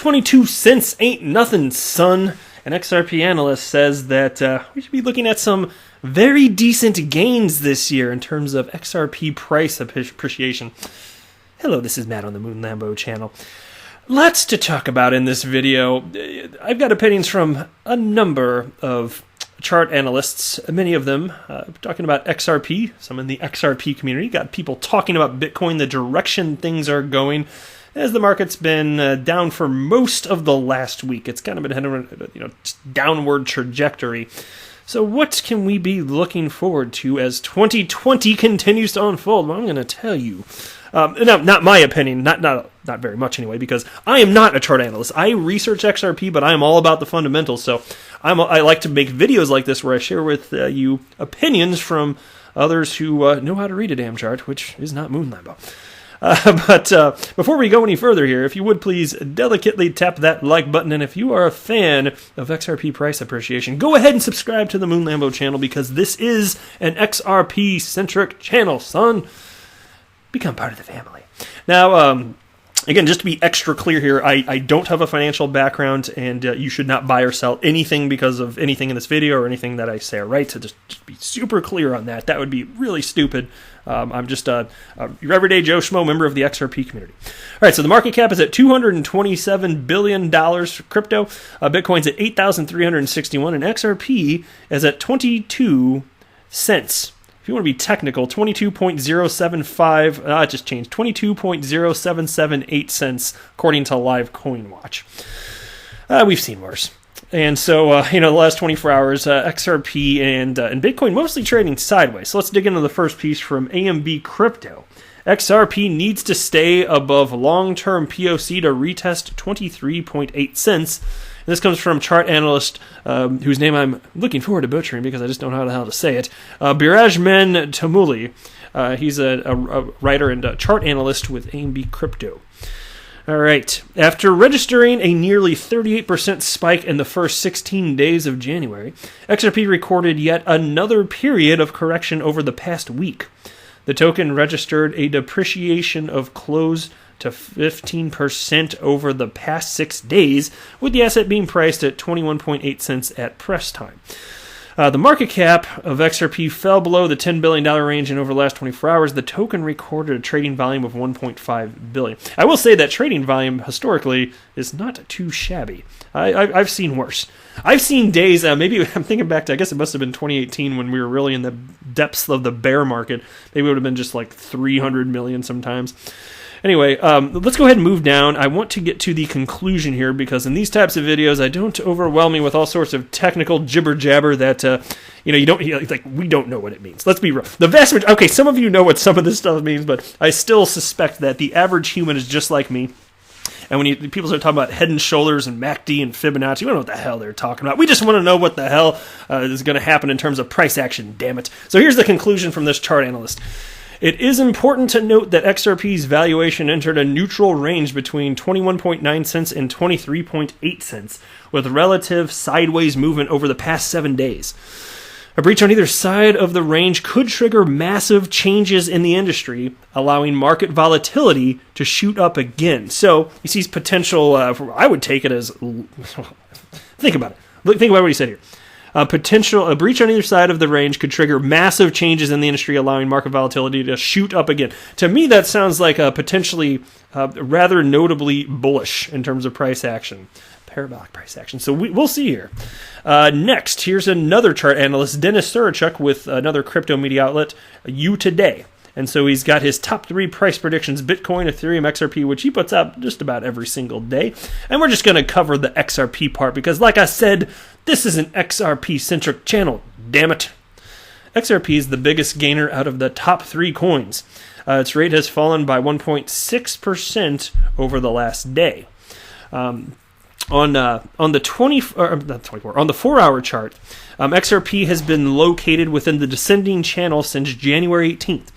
22 cents ain't nothing, son. An XRP analyst says that we should be looking at some very decent gains this year in terms of XRP price appreciation. Hello, this is Matt on the Moon Lambo channel. Lots to talk about in this video. I've got opinions from a number of chart analysts, many of them talking about XRP, some in the XRP community. Got people talking about Bitcoin, the direction things are going, as the market's been down for most of the last week. It's kind of been heading on a downward trajectory. So what can we be looking forward to as 2020 continues to unfold? Well, I'm going to tell you. Not my opinion, not very much anyway, because I am not a chart analyst. I research XRP, but I am all about the fundamentals. So I like to make videos like this where I share with you opinions from others who know how to read a damn chart, which is not Moon Lambo. But before we go any further here, if you would please delicately tap that like button, and if you are a fan of XRP price appreciation, go ahead and subscribe to the Moon Lambo channel, because this is an XRP-centric channel, son. Become part of the family. Now, again, just to be extra clear here, I don't have a financial background, and you should not buy or sell anything because of anything in this video or anything that I say or write. So just be super clear on that. That would be really stupid. I'm just your everyday Joe Schmo member of the XRP community. All right, so the market cap is at $227 billion for crypto. Bitcoin's at $8,361, and XRP is at 22 cents. If you want to be technical, 22.075, it just changed, 22.0778 cents, according to Live Coin Watch. We've seen worse. And so, the last 24 hours, XRP and Bitcoin mostly trading sideways. So let's dig into the first piece from AMB Crypto. XRP needs to stay above long-term POC to retest 23.8 cents. And this comes from chart analyst, whose name I'm looking forward to butchering because I just don't know how the hell to say it, Birajman Tamuli. He's a writer and chart analyst with AMB Crypto. All right. After registering a nearly 38% spike in the first 16 days of January, XRP recorded yet another period of correction over the past week. The token registered a depreciation of close to 15% over the past 6 days, with the asset being priced at 21.8 cents at press time. The market cap of XRP fell below the $10 billion range, and over the last 24 hours, the token recorded a trading volume of $1.5 billion. I will say that trading volume, historically, is not too shabby. I've seen worse. I've seen days, maybe I'm thinking back to, I guess it must have been 2018 when we were really in the depths of the bear market. Maybe it would have been just like 300 million sometimes. Anyway, let's go ahead and move down. I want to get to the conclusion here, because in these types of videos, I don't overwhelm you with all sorts of technical jibber-jabber that, we don't know what it means. Let's be real. The vast majority, okay, some of you know what some of this stuff means, but I still suspect that the average human is just like me. And when people start talking about head and shoulders and MACD and Fibonacci, we don't know what the hell they're talking about. We just want to know what the hell is going to happen in terms of price action, damn it. So here's the conclusion from this chart analyst. It is important to note that XRP's valuation entered a neutral range between 21.9 cents and 23.8 cents, with relative sideways movement over the past 7 days. A breach on either side of the range could trigger massive changes in the industry, allowing market volatility to shoot up again. So he sees potential, I would take it as, think about it. Think about what he said here. A breach on either side of the range could trigger massive changes in the industry, allowing market volatility to shoot up again. To me, that sounds like a potentially rather notably bullish in terms of price action, parabolic price action. So we'll see here. Next, here's another chart analyst, Dennis Surachuk, with another crypto media outlet, You Today. And so he's got his top 3 price predictions, Bitcoin, Ethereum, XRP, which he puts out just about every single day. And we're just going to cover the XRP part because, like I said, this is an XRP-centric channel, damn it. XRP is the biggest gainer out of the top 3 coins. Its rate has fallen by 1.6% over the last day. On the 4-hour chart, XRP has been located within the descending channel since January 18th.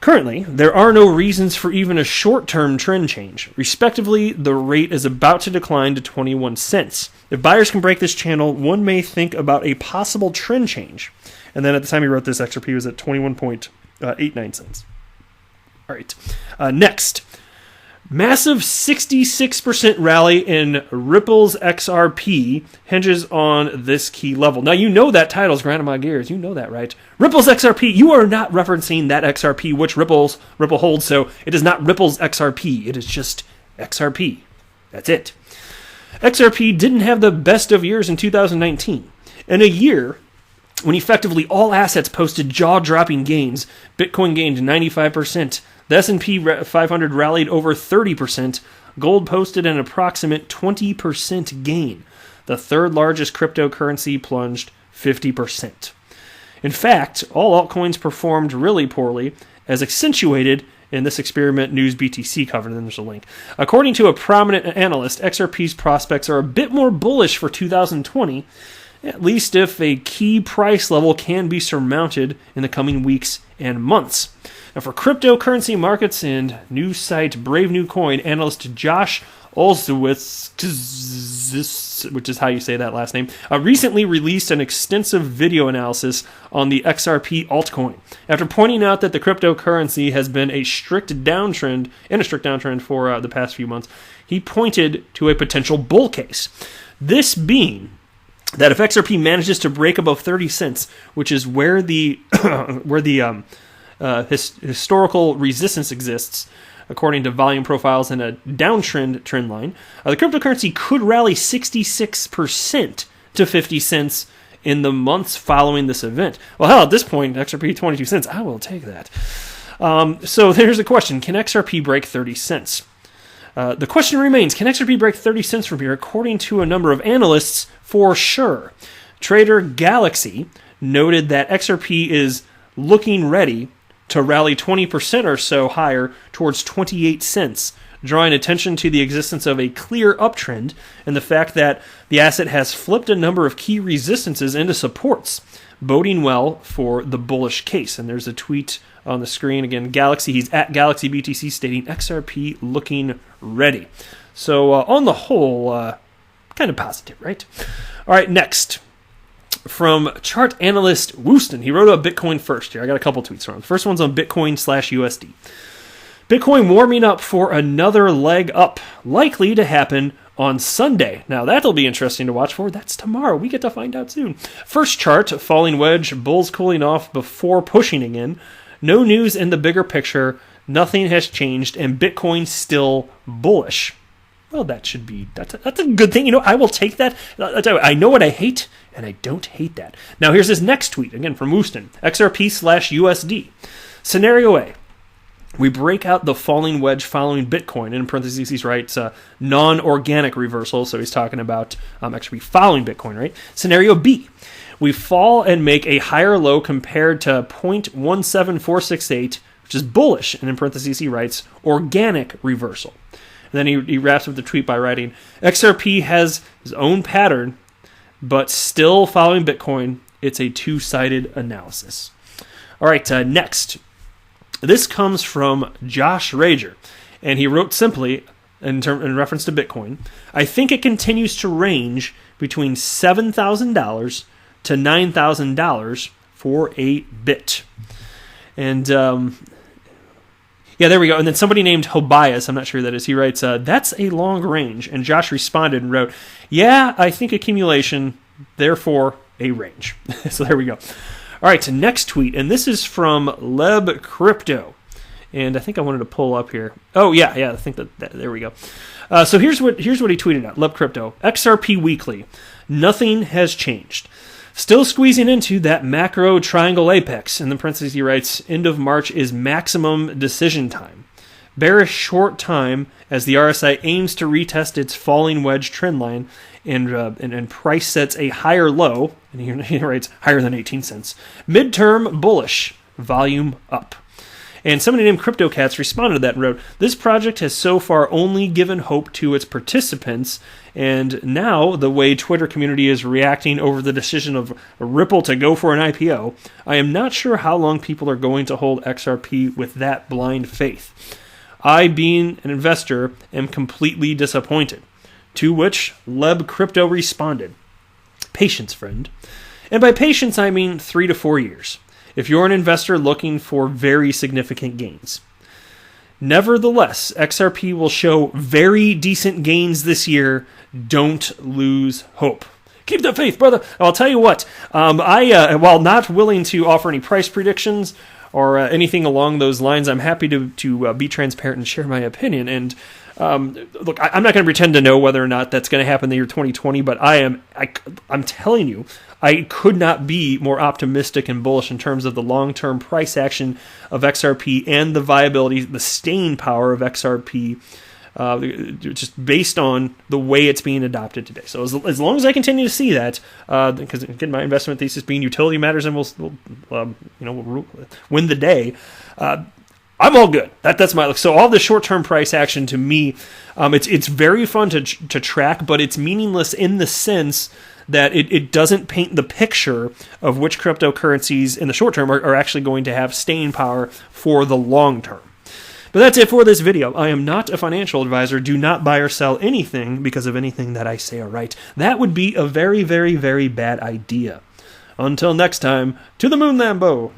Currently, there are no reasons for even a short-term trend change. Respectively, the rate is about to decline to 21 cents. If buyers can break this channel, one may think about a possible trend change. And then at the time he wrote this, XRP was at 21.89 cents. All right. Next, Massive 66% rally in Ripple's XRP hinges on this key level. Now, you know that title's grinding my gears. You know that, right? Ripple's XRP. You are not referencing that XRP, which Ripple holds, so it is not Ripple's XRP. It is just XRP. That's it. XRP didn't have the best of years in 2019. In a year when effectively all assets posted jaw-dropping gains, Bitcoin gained 95%. The S&P 500 rallied over 30%. Gold posted an approximate 20% gain. The third largest cryptocurrency plunged 50%. In fact, all altcoins performed really poorly, as accentuated in this experiment News BTC covered, and then there's a link. According to a prominent analyst, XRP's prospects are a bit more bullish for 2020, at least if a key price level can be surmounted in the coming weeks and months. Now, for cryptocurrency markets and news site Brave New Coin, analyst Josh Olszewicz, which is how you say that last name, recently released an extensive video analysis on the XRP altcoin. After pointing out that the cryptocurrency has been in a strict downtrend for the past few months, he pointed to a potential bull case. This being that if XRP manages to break above 30 cents, which is where the historical resistance exists, according to volume profiles and a downtrend trend line, the cryptocurrency could rally 66% to 50 cents in the months following this event. Well, hell, at this point, XRP 22 cents, I will take that. So there's a question. Can XRP break 30 cents? The question remains, can XRP break 30 cents from here? According to a number of analysts, for sure. Trader Galaxy noted that XRP is looking ready to rally 20% or so higher towards 28 cents, drawing attention to the existence of a clear uptrend and the fact that the asset has flipped a number of key resistances into supports, boding well for the bullish case. And there's a tweet on the screen. Again, Galaxy, he's at Galaxy BTC, stating XRP looking ready. So on the whole, kind of positive, right? All right, next. From chart analyst Wooston, he wrote about Bitcoin first here. I got a couple tweets from him. The first one's on Bitcoin/USD. Bitcoin warming up for another leg up, likely to happen on Sunday. Now, that'll be interesting to watch for. That's tomorrow. We get to find out soon. First chart, falling wedge, bulls cooling off before pushing again. No news in the bigger picture. Nothing has changed, and Bitcoin still bullish. Well, that's a good thing. I will take that. I know what I hate, and I don't hate that. Now, here's his next tweet, again from Wooston. XRP/USD. Scenario A. We break out the falling wedge following Bitcoin. And in parentheses, he writes non-organic reversal. So he's talking about XRP following Bitcoin, right? Scenario B. We fall and make a higher low compared to 0.17468, which is bullish. And in parentheses, he writes organic reversal. And then he wraps up the tweet by writing, XRP has his own pattern, but still following Bitcoin. It's a two-sided analysis. All right, next. This comes from Josh Rager, and he wrote simply, in reference to Bitcoin, I think it continues to range between $7,000 to $9,000 for a bit. And yeah, there we go. And then somebody named Hobias, I'm not sure who that is, he writes, that's a long range. And Josh responded and wrote, yeah, I think accumulation, therefore a range. So there we go. All right, so next tweet, and this is from Leb Crypto. And I think I wanted to pull up here. Oh, yeah, I think that there we go. So here's what he tweeted out, Leb Crypto. XRP Weekly, nothing has changed. Still squeezing into that macro triangle apex. In the parentheses, he writes, end of March is maximum decision time. Bearish short time as the RSI aims to retest its falling wedge trend line and price sets a higher low, and he writes higher than 18 cents. Midterm bullish, volume up. And somebody named CryptoCats responded to that and wrote, this project has so far only given hope to its participants, and now the way Twitter community is reacting over the decision of Ripple to go for an IPO, I am not sure how long people are going to hold XRP with that blind faith. I, being an investor, am completely disappointed. To which Leb Crypto responded, patience, friend. And by patience, I mean 3 to 4 years. If you're an investor looking for very significant gains. Nevertheless, XRP will show very decent gains this year. Don't lose hope. Keep the faith, brother. I'll tell you what, while not willing to offer any price predictions or anything along those lines, I'm happy to be transparent and share my opinion. And look, I'm not going to pretend to know whether or not that's going to happen in the year 2020, but I'm telling you, I could not be more optimistic and bullish in terms of the long-term price action of XRP and the viability, the staying power of XRP, just based on the way it's being adopted today. So as long as I continue to see that, because again, my investment thesis being utility matters and we'll win the day, I'm all good. That's my look. So all the short-term price action to me, it's very fun to track, but it's meaningless in the sense that it doesn't paint the picture of which cryptocurrencies in the short term are actually going to have staying power for the long term. But that's it for this video. I am not a financial advisor. Do not buy or sell anything because of anything that I say or write. That would be a very, very, very bad idea. Until next time, to the moon, Lambo!